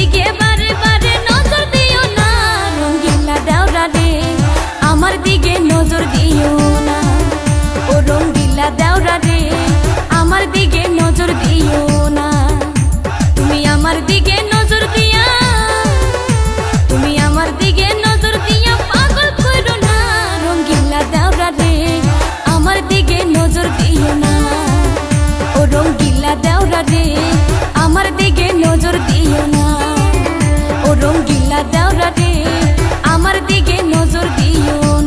দিকে বারে বারে নজর দিও না, রঙ্গিলা দেওরা রে আমার দিকে নজর দিও না, ও রঙ্গিলা দেওরা রে আমার দিকে নজর দিও না। তুমি আমার দিকে নজর দিয়া, তুমি আমার দিকে নজর দিয়া পাগল করো না, রঙ্গিলা দেওরা রে আমার দিকে নজর দিও না, ও রঙ্গিলা দেওরা রে আমার দিকে নজর দিও না, ও রঙ্গিলা দেওরা রে আমার দিকে নজর দিও না।